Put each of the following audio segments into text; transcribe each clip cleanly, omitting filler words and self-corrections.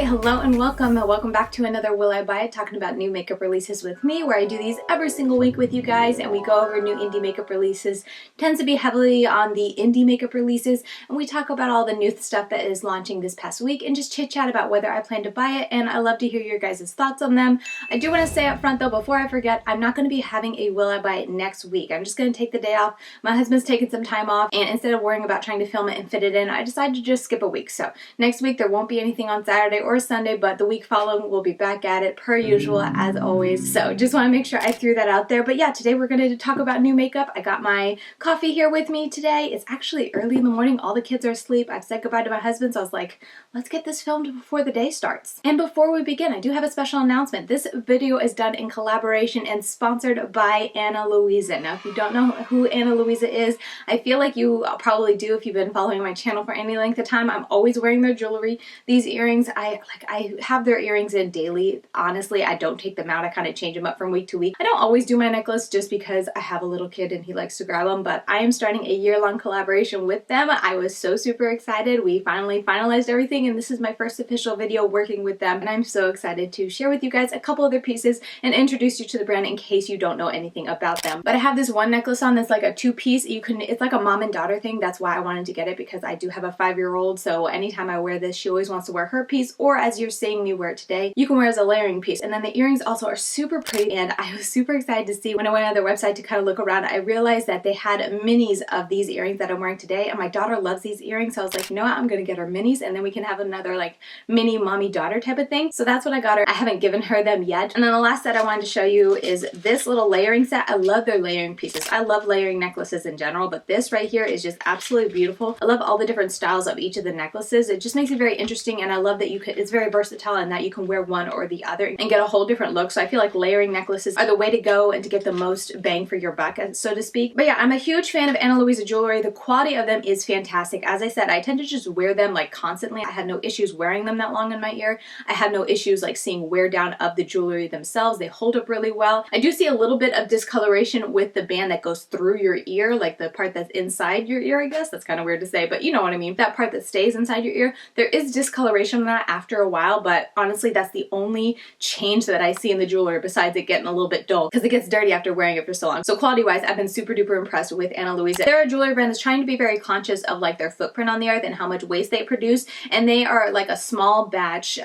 Alright, hello and welcome. Welcome back to another Will I Buy It, talking about new makeup releases with me, where I do these every single week with you guys and we go over new indie makeup releases. Tends to be heavily on the indie makeup releases, and we talk about all the new stuff that is launching this past week and just chit chat about whether I plan to buy it, and I love to hear your guys' thoughts on them. I do want to say up front though, before I forget, I'm not going to be having a Will I Buy It next week. I'm just going to take the day off. My husband's taking some time off, and instead of worrying about trying to film it and fit it in, I decided to just skip a week. So next week there won't be anything on Saturday or Sunday, but the week following we'll be back at it per usual as always. So just want to make sure I threw that out there. But yeah, today we're going to talk about new makeup. I got my coffee here with me today. It's actually early in the morning. All the kids are asleep. I've said goodbye to my husband, so I was like, let's get this filmed before the day starts. And before we begin, I do have a special announcement. This video is done in collaboration and sponsored by Ana Luisa. Now, if you don't know who Ana Luisa is, I feel like you probably do if you've been following my channel for any length of time. I'm always wearing their jewelry. These earrings, I have their earrings in daily. Honestly, I don't take them out. I kind of change them up from week to week. I don't always do my necklace just because I have a little kid and he likes to grab them, but I am starting a year-long collaboration with them. I was so super excited. We finally finalized everything, and this is my first official video working with them, and I'm so excited to share with you guys a couple other pieces and introduce you to the brand in case you don't know anything about them. But I have this one necklace on that's like a two-piece. It's like a mom and daughter thing. That's why I wanted to get it, because I do have a 5-year-old, so anytime I wear this, she always wants to wear her piece, or as you're seeing me wear it today, you can wear it as a layering piece. And then the earrings also are super pretty, and I was super excited to see when I went on their website to kind of look around. I realized that they had minis of these earrings that I'm wearing today, and my daughter loves these earrings, so I was like, you know what, I'm gonna get her minis, and then we can have another like mini mommy-daughter type of thing. So that's what I got her. I haven't given her them yet. And then the last set I wanted to show you is this little layering set. I love their layering pieces. I love layering necklaces in general, but this right here is just absolutely beautiful. I love all the different styles of each of the necklaces. It just makes it very interesting, and I love that it's very versatile in that you can wear one or the other and get a whole different look. So I feel like layering necklaces are the way to go and to get the most bang for your buck, so to speak. But yeah, I'm a huge fan of Ana Luisa jewelry. The quality of them is fantastic. As I said, I tend to just wear them like constantly. I have no issues wearing them that long in my ear. I have no issues like seeing wear down of the jewelry themselves. They hold up really well. I do see a little bit of discoloration with the band that goes through your ear, like the part that's inside your ear, I guess. That's kind of weird to say, but you know what I mean. That part that stays inside your ear, there is discoloration on that after a while, but honestly, that's the only change that I see in the jewelry besides it getting a little bit dull because it gets dirty after wearing it for so long. So quality-wise, I've been super duper impressed with Ana Luisa. They're a jewelry brand that's trying to be very conscious of like their footprint on the earth and how much waste they produce, and they are like a small batch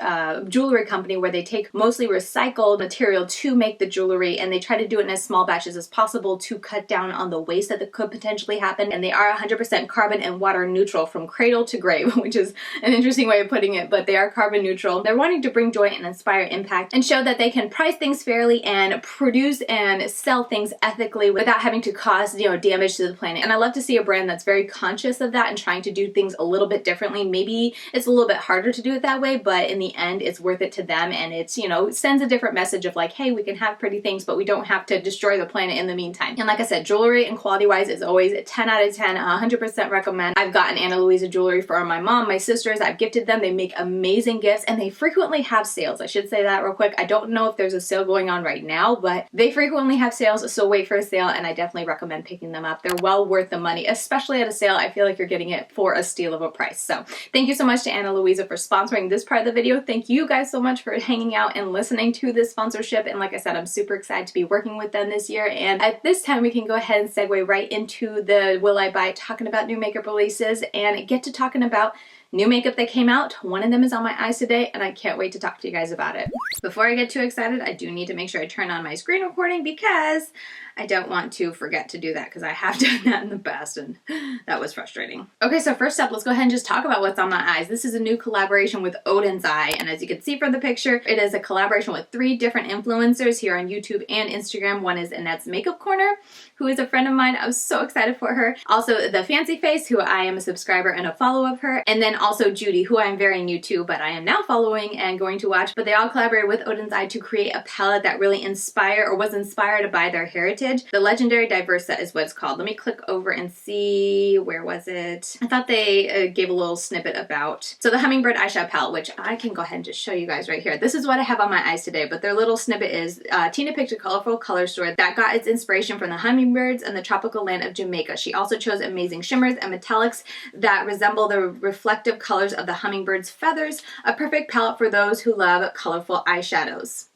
jewelry company where they take mostly recycled material to make the jewelry, and they try to do it in as small batches as possible to cut down on the waste that could potentially happen. And they are 100% carbon and water neutral from cradle to grave, which is an interesting way of putting it, but they are carbon neutral. They're wanting to bring joy and inspire impact and show that they can price things fairly and produce and sell things ethically without having to cause, damage to the planet. And I love to see a brand that's very conscious of that and trying to do things a little bit differently. Maybe it's a little bit harder to do it that way, but in the end, it's worth it to them, and it's, it sends a different message of like, hey, we can have pretty things, but we don't have to destroy the planet in the meantime. And like I said, jewelry and quality-wise is always 10 out of 10, 100% recommend. I've gotten Ana Luisa jewelry for my mom, my sisters. I've gifted them. They make amazing gifts, and they frequently have sales. I should say that real quick. I don't know if there's a sale going on right now, but they frequently have sales, so wait for a sale, and I definitely recommend picking them up. They're well worth the money, especially at a sale. I feel like you're getting it for a steal of a price. So thank you so much to Ana Luisa for sponsoring this part of the video. Thank you guys so much for hanging out and listening to this sponsorship, and like I said, I'm super excited to be working with them this year. And at this time, we can go ahead and segue right into the Will I Buy, talking about new makeup releases and get to talking about new makeup that came out. One of them is on my eyes today, and I can't wait to talk to you guys about it. Before I get too excited, I do need to make sure I turn on my screen recording because I don't want to forget to do that, because I have done that in the past and that was frustrating. Okay, so first up, let's go ahead and just talk about what's on my eyes. This is a new collaboration with Oden's eye, and as you can see from the picture, it is a collaboration with 3 different influencers here on YouTube and Instagram. One is Annette's Makeup Corner, who is a friend of mine. I was so excited for her. Also, The Fancy Face, who I am a subscriber and a follower of her, and then also Judy, who I'm very new to, but I am now following and going to watch. But they all collaborated with Oden's eye to create a palette that really was inspired by their heritage. The Legendary Diverse Set is what it's called. Let me click over and see, where was it? I thought they gave a little snippet about. So the Hummingbird eyeshadow palette, which I can go ahead and just show you guys right here. This is what I have on my eyes today, but their little snippet is Tina picked a colorful color store that got its inspiration from the hummingbirds and the tropical land of Jamaica. She also chose amazing shimmers and metallics that resemble the reflective reflective colors of the Hummingbird's feathers, a perfect palette for those who love colorful eyeshadows.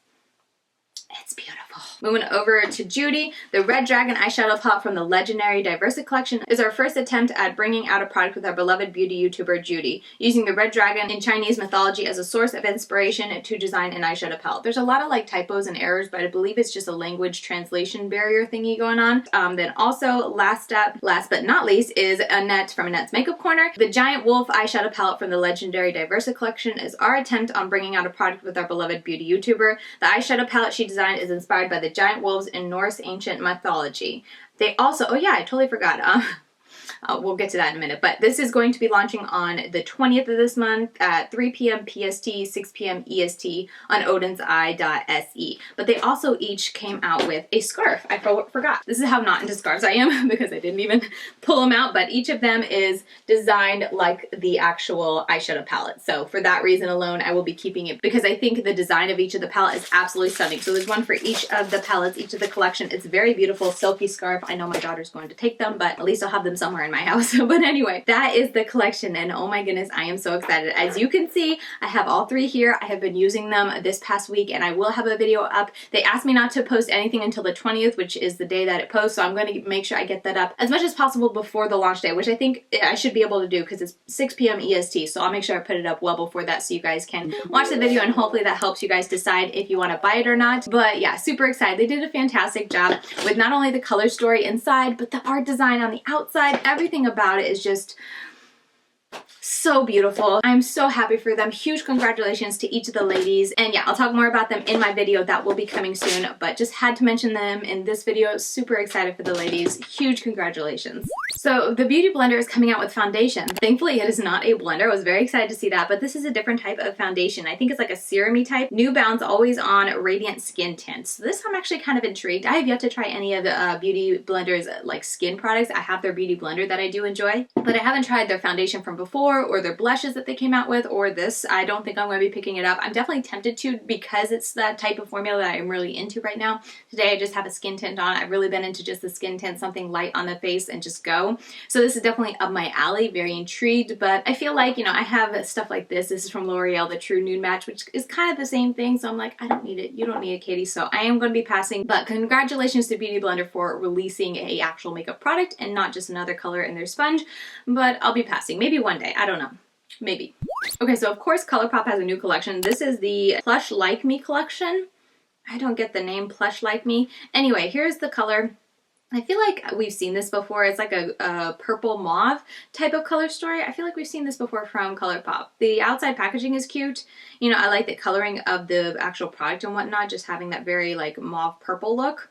It's beautiful. Moving over to Beaute, the Red Dragon eyeshadow palette from the legendary Diversity collection is our first attempt at bringing out a product with our beloved beauty YouTuber Beaute, using the Red Dragon in Chinese mythology as a source of inspiration to design an eyeshadow palette. There's a lot of like typos and errors, but I believe it's just a language translation barrier thingy going on. Then also last but not least, is Annette from Annette's Makeup Corner. The Giant Wolf eyeshadow palette from the legendary Diversity collection is our attempt on bringing out a product with our beloved beauty YouTuber. The eyeshadow palette she designed is inspired by the giant wolves in Norse ancient mythology. They also, oh yeah, I totally forgot. We'll get to that in a minute, but this is going to be launching on the 20th of this month at 3 p.m. PST, 6 p.m. EST on odenseye.se. But they also each came out with a scarf. I forgot. This is how not into scarves I am because I didn't even pull them out, but each of them is designed like the actual eyeshadow palette. So for that reason alone, I will be keeping it because I think the design of each of the palette is absolutely stunning. So there's one for each of the palettes, each of the collection. It's very beautiful, silky scarf. I know my daughter's going to take them, but at least I'll have them somewhere in my house. But anyway, that is the collection, and oh my goodness, I am so excited. As you can see, I have all three here. I have been using them this past week, and I will have a video up. They asked me not to post anything until the 20th, which is the day that it posts, so I'm going to make sure I get that up as much as possible before the launch day, which I think I should be able to do because it's 6 p.m. EST, so I'll make sure I put it up well before that so you guys can watch the video, and hopefully that helps you guys decide if you want to buy it or not. But yeah, super excited. They did a fantastic job with not only the color story inside, but the art design on the outside. Everything about it is just so beautiful. I'm so happy for them. Huge congratulations to each of the ladies. And yeah, I'll talk more about them in my video that will be coming soon, but just had to mention them in this video. Super excited for the ladies. Huge congratulations. So the Beauty Blender is coming out with foundation. Thankfully, it is not a blender. I was very excited to see that, but this is a different type of foundation. I think it's like a serum-y type. New Bounce Always On Radiant Skin Tint. So this I'm actually kind of intrigued. I have yet to try any of the Beauty Blender's like skin products. I have their Beauty Blender that I do enjoy, but I haven't tried their foundation from before or their blushes that they came out with or this. I don't think I'm going to be picking it up. I'm definitely tempted to because it's that type of formula that I'm really into right now. Today I just have a skin tint on. I've really been into just the skin tint, something light on the face and just go. So this is definitely up my alley, very intrigued, but I feel like, you know, I have stuff like this. This is from L'Oreal, the True Nude Match, which is kind of the same thing. So I'm like, I don't need it. You don't need it, Katie. So I am going to be passing, but congratulations to Beauty Blender for releasing a actual makeup product and not just another color in their sponge, but I'll be passing. Maybe one day. I don't know. Maybe. Okay, so of course Colourpop has a new collection. This is the Plush Like Me collection. I don't get the name Plush Like Me. Anyway, here's the color. I feel like we've seen this before. It's like a purple mauve type of color story. I feel like we've seen this before from Colourpop. The outside packaging is cute. You know, I like the coloring of the actual product and whatnot, just having that very like mauve purple look.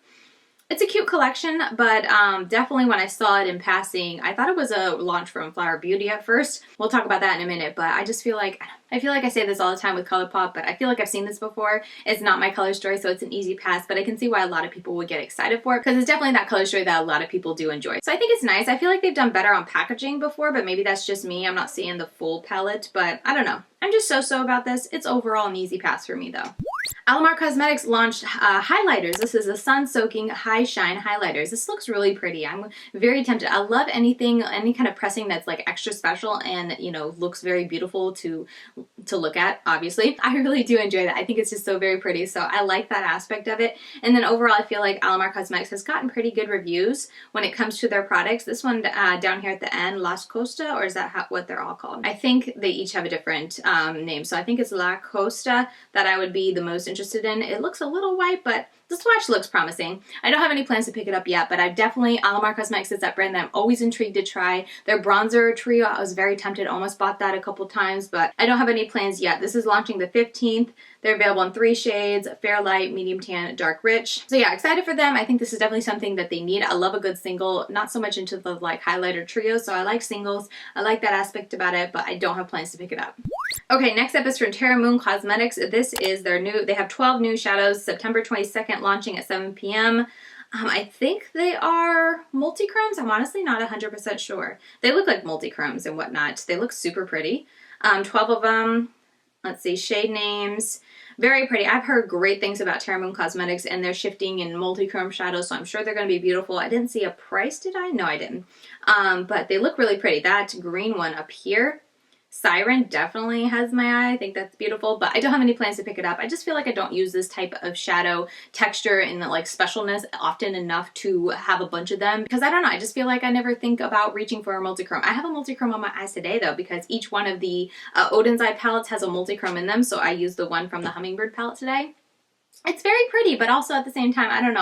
It's a cute collection, but definitely when I saw it in passing, I thought it was a launch from Flower Beauty at first. We'll talk about that in a minute, but I just feel like, I say this all the time with Colourpop, but I feel like I've seen this before. It's not my color story, so it's an easy pass, but I can see why a lot of people would get excited for it because it's definitely that color story that a lot of people do enjoy. So I think it's nice. I feel like they've done better on packaging before, but maybe that's just me. I'm not seeing the full palette, but I don't know. I'm just so-so about this. It's overall an easy pass for me though. Alamar Cosmetics launched highlighters. This is a sun-soaking high shine highlighters. This looks really pretty. I'm very tempted. I love any kind of pressing that's like extra special and, you know, looks very beautiful to look at, obviously. I really do enjoy that. I think it's just so very pretty, so I like that aspect of it. And then overall, I feel like Alamar Cosmetics has gotten pretty good reviews when it comes to their products. This one down here at the end, Las Costa, or is that what they're all called? I think they each have a different name, so I think it's La Costa that I would be the most interested in. It looks a little white, but the swatch looks promising. I don't have any plans to pick it up yet, but I definitely, Alamar Cosmetics is that brand that I'm always intrigued to try. Their bronzer trio, I was very tempted, almost bought that a couple times, but I don't have any plans yet. This is launching the 15th. They're available in 3 shades, fair light, medium tan, dark rich. So yeah, excited for them. I think this is definitely something that they need. I love a good single, not so much into the like highlighter trio, so I like singles. I like that aspect about it, but I don't have plans to pick it up. Okay, next up is from TerraMoons Cosmetics. This is their new, they have 12 new shadows, September 22nd, launching at 7 p.m. I think they are multi-chromes. I'm honestly not 100% sure. They look like multi-chromes and whatnot. They look super pretty. 12 of them. Let's see, shade names. Very pretty. I've heard great things about TerraMoons Cosmetics and they're shifting in multi-chrome shadows, so I'm sure they're going to be beautiful. I didn't see a price, did I? No, I didn't. But they look really pretty. That green one up here, Siren definitely has my eye. I think that's beautiful, but I don't have any plans to pick it up. I just feel like I don't use this type of shadow texture and like specialness often enough to have a bunch of them, because I don't know, I just feel like I never think about reaching for a multichrome. I have a multichrome on my eyes today though, because each one of the Oden's eye palettes has a multichrome in them, so I used the one from the Hummingbird palette today. It's very pretty, but also at the same time, I don't know,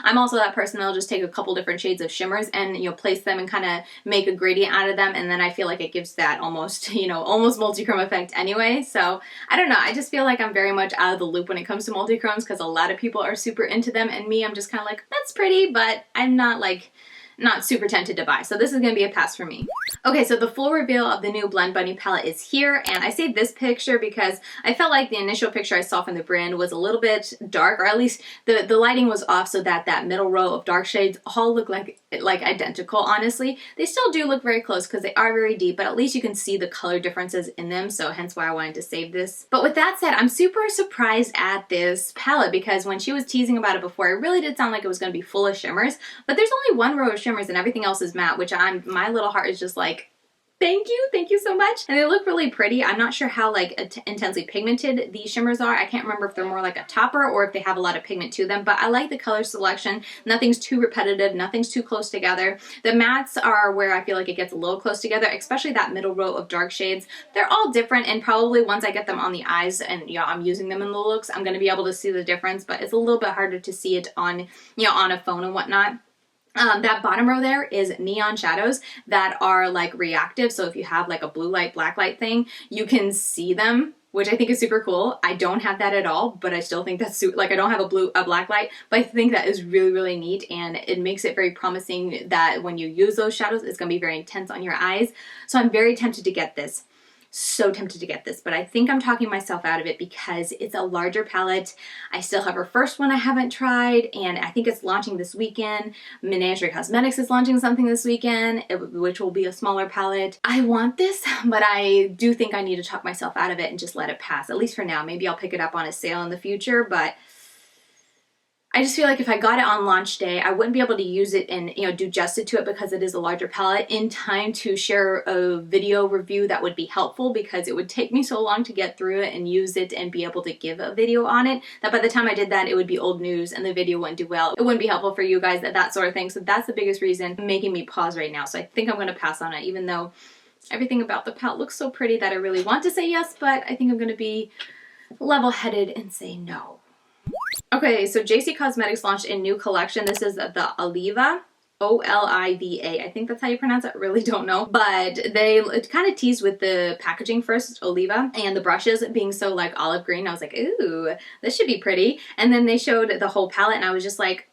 I'm also that person that'll just take a couple different shades of shimmers and, you know, place them and kind of make a gradient out of them, and then I feel like it gives that almost, you know, almost multi-chrome effect anyway. So I don't know, I just feel like I'm very much out of the loop when it comes to multi-chromes, because a lot of people are super into them, and me, I'm just kind of like, that's pretty, but I'm not like, not super tempted to buy. So this is going to be a pass for me. Okay, so the full reveal of the new Blend Bunny palette is here, and I saved this picture because I felt like the initial picture I saw from the brand was a little bit dark, or at least the lighting was off, so that middle row of dark shades all look like identical. Honestly, they still do look very close because they are very deep, but at least you can see the color differences in them, so hence why I wanted to save this. But with that said, I'm super surprised at this palette, because when she was teasing about it before, it really did sound like it was going to be full of shimmers, but there's only one row of shimmers and everything else is matte, which my little heart is just like, thank you so much. And they look really pretty. I'm not sure how like intensely pigmented these shimmers are. I can't remember if they're more like a topper or if they have a lot of pigment to them, but I like the color selection. Nothing's too repetitive, nothing's too close together. The mattes are where I feel like it gets a little close together, especially that middle row of dark shades. They're all different, and probably once I get them on the eyes and, you know, I'm using them in the looks, I'm going to be able to see the difference, but it's a little bit harder to see it on, you know, on a phone and whatnot. That bottom row there is neon shadows that are like reactive. So if you have like a blue light, black light thing, you can see them, which I think is super cool. I don't have that at all, but I still think that's like, I don't have a black light, but I think that is really, really neat. And it makes it very promising that when you use those shadows, it's going to be very intense on your eyes. So I'm very tempted to get this. So tempted to get this, but I think I'm talking myself out of it because it's a larger palette. I still have her first one I haven't tried, and I think it's launching this weekend. Menagerie Cosmetics is launching something this weekend, which will be a smaller palette. I want this, but I do think I need to talk myself out of it and just let it pass, at least for now. Maybe I'll pick it up on a sale in the future, but I just feel like if I got it on launch day, I wouldn't be able to use it and, you know, do justice to it because it is a larger palette in time to share a video review that would be helpful, because it would take me so long to get through it and use it and be able to give a video on it that by the time I did that, it would be old news and the video wouldn't do well. It wouldn't be helpful for you guys, that sort of thing. So that's the biggest reason making me pause right now. So I think I'm going to pass on it, even though everything about the palette looks so pretty that I really want to say yes, but I think I'm going to be level-headed and say no. Okay, so Jacy Cosmetics launched a new collection. This is the Oliva, O-L-I-V-A. I think that's how you pronounce it. I really don't know. But they kind of teased with the packaging first, Oliva, and the brushes being so like olive green. I was like, ooh, this should be pretty. And then they showed the whole palette and I was just like,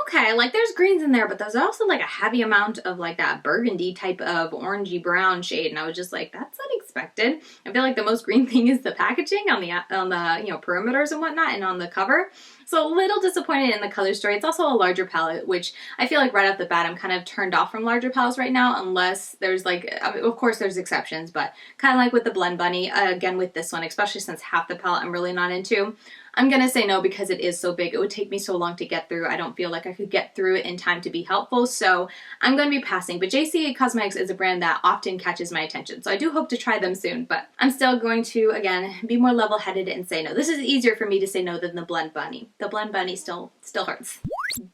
okay, like there's greens in there, but there's also like a heavy amount of like that burgundy type of orangey brown shade, and I was just like, that's unexpected. I feel like the most green thing is the packaging on the you know, perimeters and whatnot, and on the cover. So a little disappointed in the color story. It's also a larger palette, which I feel like right off the bat I'm kind of turned off from larger palettes right now, unless there's like, I mean, of course there's exceptions, but kind of like with the Blend Bunny, again with this one, especially since half the palette I'm really not into. I'm going to say no because it is so big. It would take me so long to get through. I don't feel like I could get through it in time to be helpful, so I'm going to be passing. But Jacy Cosmetics is a brand that often catches my attention, so I do hope to try them soon, but I'm still going to, again, be more level-headed and say no. This is easier for me to say no than the Blend Bunny. The Blend Bunny still hurts.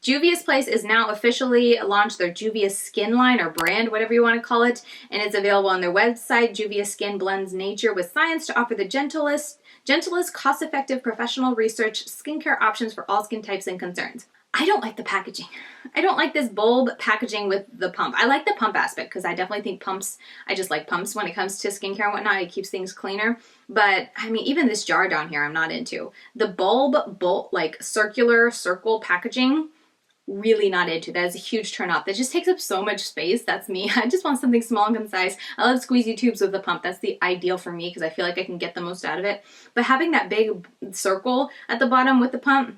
Juvia's Place is now officially launched their Juvia Skin line, or brand, whatever you want to call it, and it's available on their website. Juvia Skin blends nature with science to offer the gentlest, cost-effective professional research skincare options for all skin types and concerns. I don't like the packaging. I don't like this bulb packaging with the pump. I like the pump aspect because I definitely think pumps, I just like pumps when it comes to skincare and whatnot. It keeps things cleaner. But I mean, even this jar down here, I'm not into. The bulb, like circular circle packaging, really not into. That is a huge turn off. That just takes up so much space. That's me. I just want something small and concise. I love squeezy tubes with the pump. That's the ideal for me because I feel like I can get the most out of it. But having that big circle at the bottom with the pump,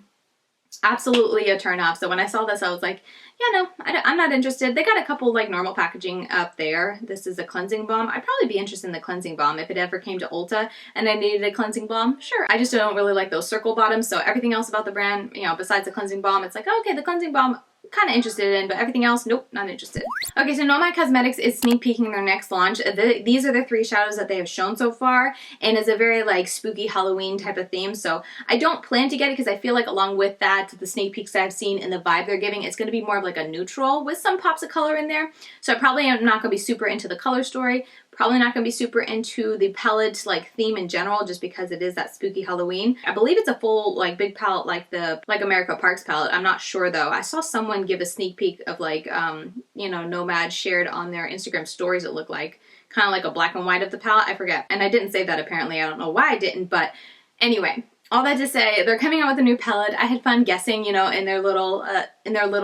absolutely a turn off. So when I saw this, I was like, yeah, no, I'm not interested. They got a couple like normal packaging up there. This is a cleansing balm. I'd probably be interested in the cleansing balm if it ever came to Ulta and I needed a cleansing balm. Sure. I just don't really like those circle bottoms. So everything else about the brand, you know, besides the cleansing balm, it's like, oh, okay, the cleansing balm, kind of interested in, but everything else, nope, not interested. Okay, so Nomad Cosmetics is sneak peeking their next launch. These are the 3 shadows that they have shown so far, and it's a very like spooky Halloween type of theme, so I don't plan to get it because I feel like along with that, the sneak peeks I've seen and the vibe they're giving, it's going to be more of like a neutral with some pops of color in there. So I probably am not going to be super into the color story. Probably not going to be super into the palette like theme in general just because it is that spooky Halloween. I believe it's a full like big palette like the America Parks palette. I'm not sure though. I saw someone give a sneak peek of like, you know, Nomad shared on their Instagram stories it looked like. Kind of like a black and white of the palette. I forget. And I didn't save that apparently. I don't know why I didn't, but anyway. All that to say, they're coming out with a new palette. I had fun guessing, you know, in their little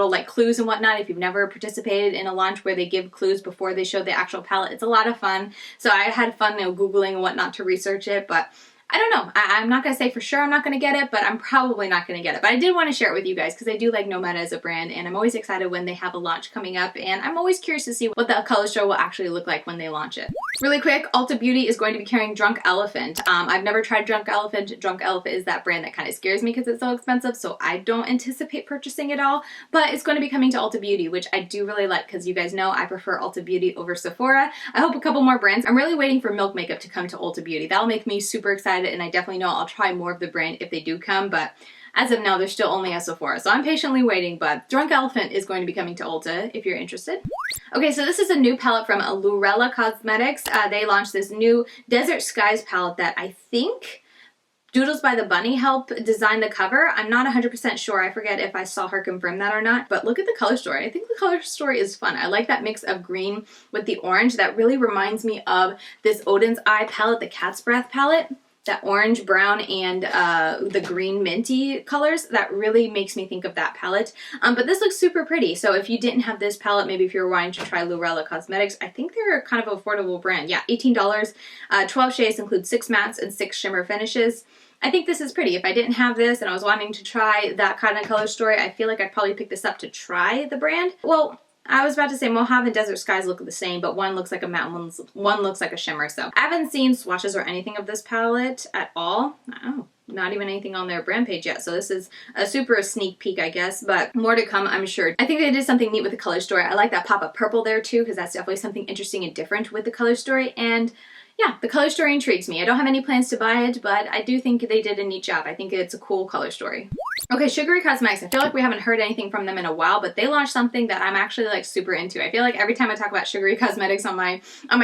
like clues and whatnot. If you've never participated in a launch where they give clues before they show the actual palette, it's a lot of fun. So I had fun, you know, Googling and whatnot to research it, but I don't know. I'm not going to say for sure I'm not going to get it, but I'm probably not going to get it. But I did want to share it with you guys because I do like Nomad as a brand, and I'm always excited when they have a launch coming up, and I'm always curious to see what the color show will actually look like when they launch it. Really quick, Ulta Beauty is going to be carrying Drunk Elephant. I've never tried Drunk Elephant. Drunk Elephant is that brand that kind of scares me because it's so expensive, so I don't anticipate purchasing it all, but it's going to be coming to Ulta Beauty, which I do really like because you guys know I prefer Ulta Beauty over Sephora. I hope a couple more brands. I'm really waiting for Milk Makeup to come to Ulta Beauty. That'll make me super excited, and I definitely know I'll try more of the brand if they do come, but as of now, they're still only at Sephora, so I'm patiently waiting, but Drunk Elephant is going to be coming to Ulta if you're interested. Okay, so this is a new palette from Larella Cosmetics. They launched this new Desert Skies palette that I think Doodles by the Bunny helped design the cover. I'm not 100% sure. I forget if I saw her confirm that or not, but look at the color story. I think the color story is fun. I like that mix of green with the orange. That really reminds me of this Oden's Eye palette, the Cat's Breath palette. That orange, brown, and the green minty colors, that really makes me think of that palette. But this looks super pretty. So if you didn't have this palette, maybe if you're wanting to try Larella Cosmetics, I think they're kind of an affordable brand. Yeah, $18. 12 shades include 6 mattes and 6 shimmer finishes. I think this is pretty. If I didn't have this and I was wanting to try that kind of color story, I feel like I'd probably pick this up to try the brand. Well, I was about to say Mojave and Desert Skies look the same, but one looks like a matte, one looks like a shimmer. So I haven't seen swatches or anything of this palette at all. Oh, not even anything on their brand page yet. So this is a super sneak peek, I guess, but more to come, I'm sure. I think they did something neat with the color story. I like that pop of purple there too, because that's definitely something interesting and different with the color story. And yeah, the color story intrigues me. I don't have any plans to buy it, but I do think they did a neat job. I think it's a cool color story. Okay, Sugary Cosmetics. I feel like we haven't heard anything from them in a while, but they launched something that I'm actually like super into. I feel like every time I talk about Sugary Cosmetics on my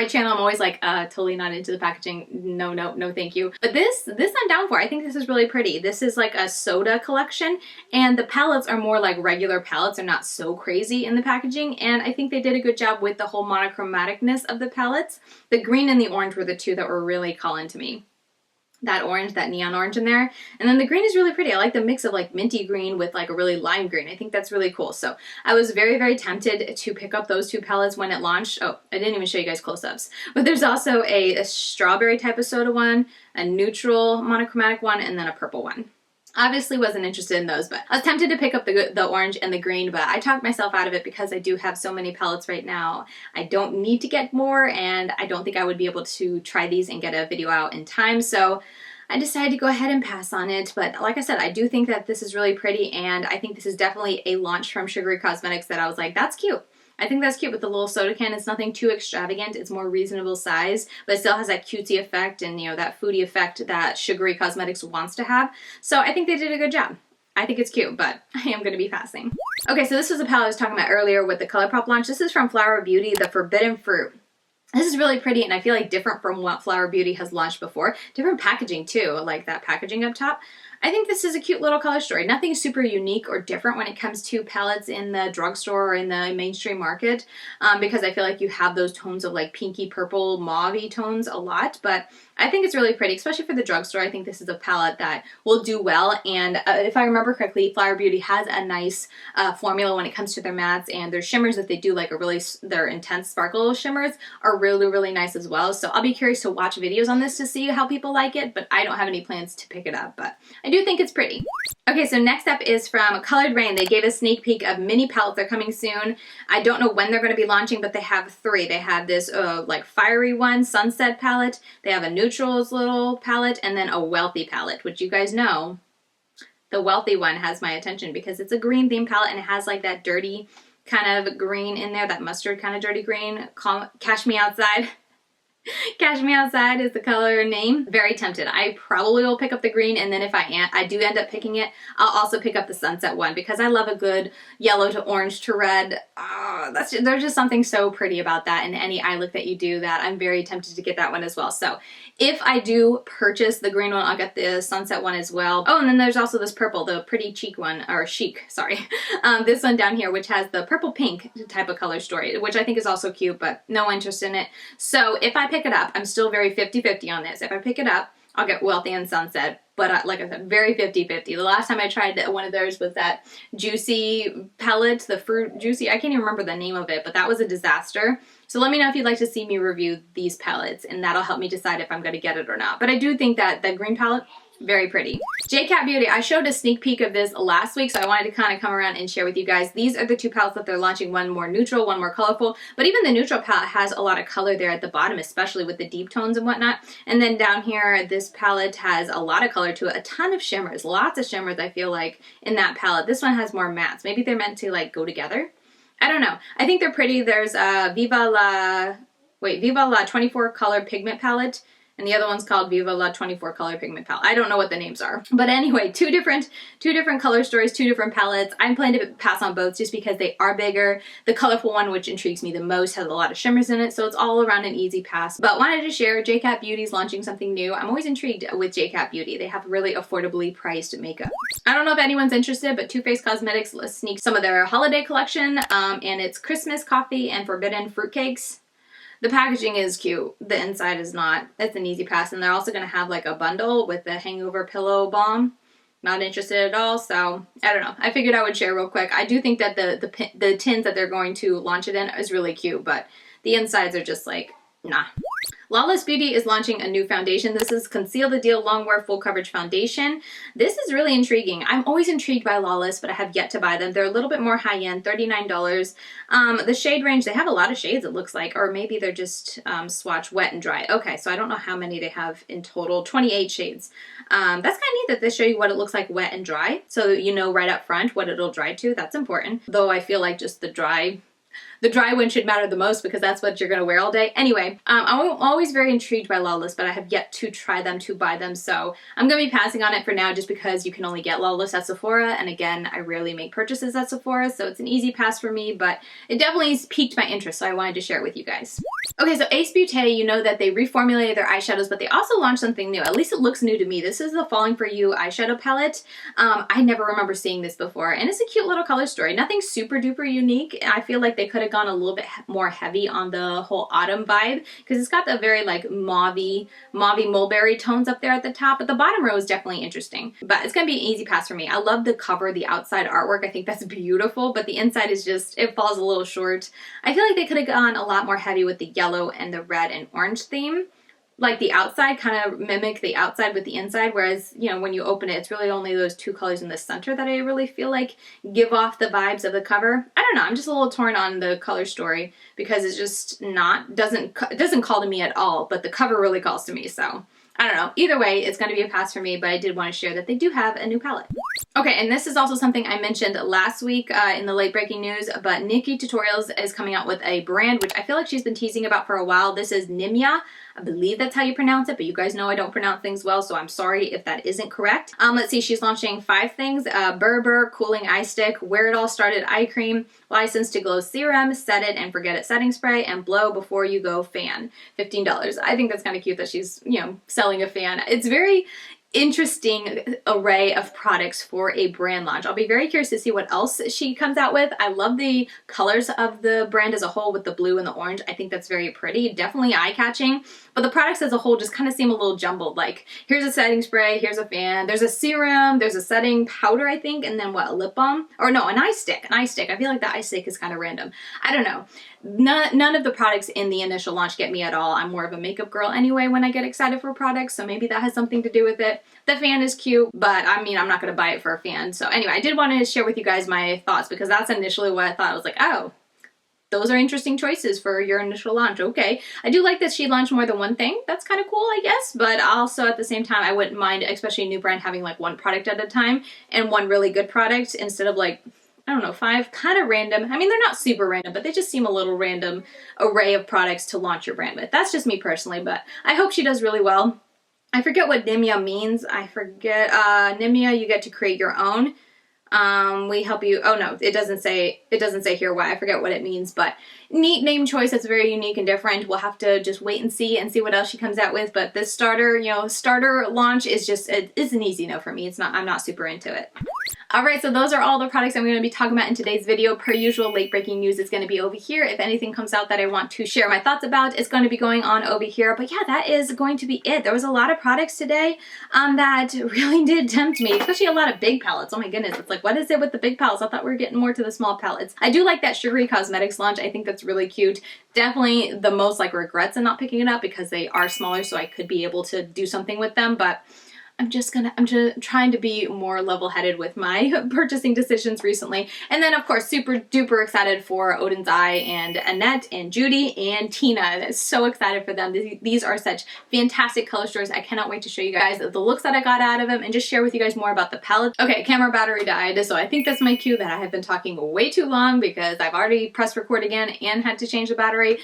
channel, I'm always like, totally not into the packaging. No, thank you. But this I'm down for. I think this is really pretty. This is like a soda collection, and the palettes are more like regular palettes. They're not so crazy in the packaging, and I think they did a good job with the whole monochromaticness of the palettes. The green and the orange were the two that were really calling to me. That orange, that neon orange in there. And then the green is really pretty. I like the mix of like minty green with like a really lime green. I think that's really cool. So I was very, very tempted to pick up those 2 palettes when it launched. Oh, I didn't even show you guys close-ups. But there's also a strawberry type of soda one, a neutral monochromatic one, and then a purple one. Obviously wasn't interested in those, but I was tempted to pick up the orange and the green, but I talked myself out of it because I do have so many palettes right now. I don't need to get more, and I don't think I would be able to try these and get a video out in time, so I decided to go ahead and pass on it. But like I said, I do think that this is really pretty, and I think this is definitely a launch from Sugary Cosmetics that I was like, that's cute. I think that's cute with the little soda can. It's nothing too extravagant. It's more reasonable size, but it still has that cutesy effect and, you know, that foodie effect that Sugary Cosmetics wants to have. So I think they did a good job. I think it's cute, but I am going to be passing. Okay, so this was a palette I was talking about earlier with the Colourpop launch. This is from Flower Beauty, the Forbidden Fruit. This is really pretty, and I feel like different from what Flower Beauty has launched before. Different packaging too, like that packaging up top. I think this is a cute little color story. Nothing super unique or different when it comes to palettes in the drugstore or in the mainstream market, because I feel like you have those tones of like pinky, purple, mauve-y tones a lot, but I think it's really pretty, especially for the drugstore. I think this is a palette that will do well, and if I remember correctly, Flower Beauty has a nice formula when it comes to their mattes, and their shimmers that they do, like their intense sparkle shimmers, are really, really nice as well. So I'll be curious to watch videos on this to see how people like it, but I don't have any plans to pick it up, but I do think it's pretty. Okay, so next up is from Colored Raine. They gave a sneak peek of mini palettes. They're coming soon. I don't know when they're going to be launching, but they have 3. They have this like fiery one, Sunset palette. They have a neutrals little palette, and then a wealthy palette, which you guys know the wealthy one has my attention because it's a green theme palette and it has like that dirty kind of green in there, that mustard kind of dirty green. Cash Me Outside. Cash Me Outside is the color name. Very tempted. I probably will pick up the green, and then if I do end up picking it, I'll also pick up the sunset one because I love a good yellow to orange to red. There's just something so pretty about that in any eye look that you do that I'm very tempted to get that one as well. So if I do purchase the green one, I'll get the sunset one as well. Oh, and then there's also this purple, the pretty cheek one, or chic, sorry. This one down here, which has the purple pink type of color story, which I think is also cute, but no interest in it. So if I pick it up, I'm still very 50-50 on this. If I pick it up, I'll get Wealthy and Sunset, but like I said, very 50-50. The last time I tried one of theirs was that Juicy palette, the Fruit Juicy. I can't even remember the name of it, but that was a disaster. So let me know if you'd like to see me review these palettes, and that'll help me decide if I'm going to get it or not. But I do think that the green palette, very pretty. JCat Beauty, I showed a sneak peek of this last week, so I wanted to kind of come around and share with you guys. These are the two palettes that they're launching, one more neutral, one more colorful, but even the neutral palette has a lot of color there at the bottom, especially with the deep tones and whatnot. And then down here, this palette has a lot of color to it, a ton of shimmers, lots of shimmers I feel like in that palette. This one has more mattes. Maybe they're meant to like go together. I don't know. I think they're pretty. There's Viva La 24 color pigment palette. And the other one's called Viva La 24 color pigment palette. I don't know what the names are. But anyway, two different color stories, two different palettes. I'm planning to pass on both just because they are bigger. The colorful one, which intrigues me the most, has a lot of shimmers in it, so it's all around an easy pass. But wanted to share, JCat Beauty's launching something new. I'm always intrigued with JCat Beauty. They have really affordably priced makeup. I don't know if anyone's interested, but Too Faced Cosmetics sneaked some of their holiday collection, and it's Christmas coffee and forbidden fruitcakes. The packaging is cute. The inside is not. It's an easy pass. And they're also going to have like a bundle with the hangover pillow balm. Not interested at all. So I don't know. I figured I would share real quick. I do think that the tins that they're going to launch it in is really cute. But the insides are just like, nah. Lawless Beauty is launching a new foundation. This is Conceal the Deal Long Wear Full Coverage Foundation. This is really intriguing. I'm always intrigued by Lawless, but I have yet to buy them. They're a little bit more high-end, $39. The shade range, they have a lot of shades it looks like, or maybe they're just swatch wet and dry. Okay, so I don't know how many they have in total. 28 shades. That's kind of neat that they show you what it looks like wet and dry, so that you know right up front what it'll dry to. That's important. Though I feel like just the dry one should matter the most because that's what you're going to wear all day. Anyway, I'm always very intrigued by Lawless, but I have yet to try them, to buy them, so I'm going to be passing on it for now just because you can only get Lawless at Sephora, and again, I rarely make purchases at Sephora, so it's an easy pass for me, but it definitely piqued my interest, so I wanted to share it with you guys. Okay, so Ace Beaute, you know that they reformulated their eyeshadows, but they also launched something new. At least it looks new to me. This is the Falling For You eyeshadow palette. I never remember seeing this before, and it's a cute little color story. Nothing super duper unique. I feel like they could have gone a little bit more heavy on the whole autumn vibe because it's got the very like mauvey mulberry tones up there at the top, but the bottom row is definitely interesting. But it's gonna be an easy pass for me. I love the cover, the outside artwork. I think that's beautiful, but the inside is just, it falls a little short. I feel like they could have gone a lot more heavy with the yellow and the red and orange theme. Like the outside kind of mimic the outside with the inside, whereas, you know, when you open it, it's really only those two colors in the center that I really feel like give off the vibes of the cover. I don't know, I'm just a little torn on the color story because it's just not, it doesn't call to me at all, but the cover really calls to me, so I don't know. Either way, it's going to be a pass for me, but I did want to share that they do have a new palette. Okay, and this is also something I mentioned last week in the late breaking news, but Nikki Tutorials is coming out with a brand, which I feel like she's been teasing about for a while. This is Nimya. I believe that's how you pronounce it, but you guys know I don't pronounce things well, so I'm sorry if that isn't correct. Let's see, she's launching 5 things. Berber Cooling Eye Stick, Where It All Started Eye Cream, License to Glow Serum, Set It and Forget It Setting Spray, and Blow Before You Go Fan. $15. I think that's kind of cute that she's, you know, selling a fan. It's very interesting array of products for a brand launch. I'll be very curious to see what else she comes out with. I love the colors of the brand as a whole with the blue and the orange. I think that's very pretty, definitely eye-catching, but the products as a whole just kind of seem a little jumbled. Like, here's a setting spray, here's a fan, there's a serum, there's a setting powder, I think, and then what, a lip balm? Or no, an eye stick. I feel like the eye stick is kind of random. I don't know. None of the products in the initial launch get me at all. I'm more of a makeup girl anyway when I get excited for products, so maybe that has something to do with it. The fan is cute, but I mean, I'm not going to buy it for a fan. So anyway, I did want to share with you guys my thoughts because that's initially what I thought. I was like, oh, those are interesting choices for your initial launch. Okay. I do like that she launched more than one thing. That's kind of cool, I guess. But also at the same time, I wouldn't mind, especially a new brand, having like one product at a time and one really good product instead of like, I don't know, 5 kind of random. I mean, they're not super random, but they just seem a little random array of products to launch your brand with. That's just me personally, but I hope she does really well. I forget what Nimya means. I forget. Nimya, you get to create your own. We help you. Oh no, it doesn't say here why. I forget what it means, but neat name choice. That's very unique and different. We'll have to just wait and see what else she comes out with. But this starter, starter launch is just, it's an easy no for me. I'm not super into it. Alright, so those are all the products I'm going to be talking about in today's video. Per usual, late breaking news is going to be over here. If anything comes out that I want to share my thoughts about, it's going to be going on over here. But yeah, that is going to be it. There was a lot of products today that really did tempt me, especially a lot of big palettes. Oh my goodness, it's like, what is it with the big palettes? I thought we were getting more to the small palettes. I do like that Sugary Cosmetics launch. I think that's really cute. Definitely the most like regrets in not picking it up because they are smaller, so I could be able to do something with them, but I'm just trying to be more level-headed with my purchasing decisions recently. And then of course, super duper excited for Oden's Eye and Annette and Judy and Tina. I'm so excited for them. These are such fantastic color stories. I cannot wait to show you guys the looks that I got out of them and just share with you guys more about the palette. Okay, camera battery died, so I think that's my cue that I have been talking way too long because I've already pressed record again and had to change the battery.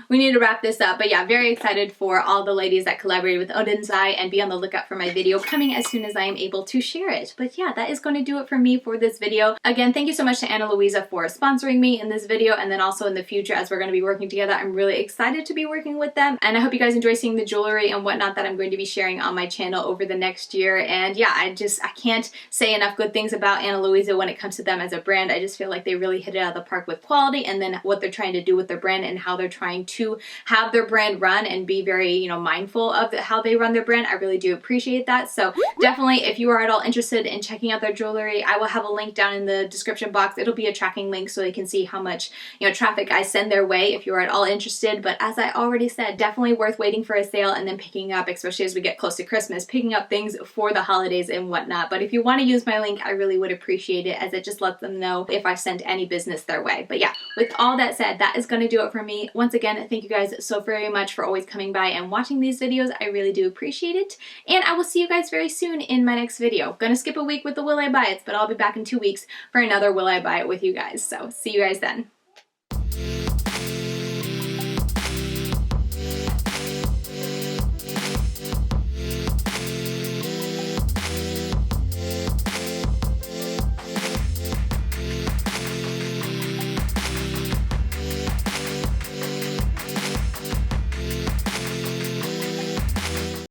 We need to wrap this up, but yeah, very excited for all the ladies that collaborated with Oden's Eye, and be on the lookout for my video coming as soon as I am able to share it. But yeah, that is going to do it for me for this video. Again, thank you so much to Ana Luisa for sponsoring me in this video, and then also in the future as we're going to be working together. I'm really excited to be working with them, and I hope you guys enjoy seeing the jewelry and whatnot that I'm going to be sharing on my channel over the next year. And yeah, I can't say enough good things about Ana Luisa when it comes to them as a brand. I just feel like they really hit it out of the park with quality, and then what they're trying to do with their brand and how they're trying to have their brand run and be very, mindful of how they run their brand. I really do appreciate that. So definitely, if you are at all interested in checking out their jewelry, I will have a link down in the description box. It'll be a tracking link so they can see how much, traffic I send their way if you are at all interested. But as I already said, definitely worth waiting for a sale and then picking up, especially as we get close to Christmas, picking up things for the holidays and whatnot. But if you want to use my link, I really would appreciate it, as it just lets them know if I sent any business their way. But yeah, with all that said, that is going to do it for me. Once again, thank you guys so very much for always coming by and watching these videos. I really do appreciate it. And I will see you guys very soon in my next video. Gonna skip a week with the Will I Buy It, but I'll be back in 2 weeks for another Will I Buy It with you guys. So see you guys then.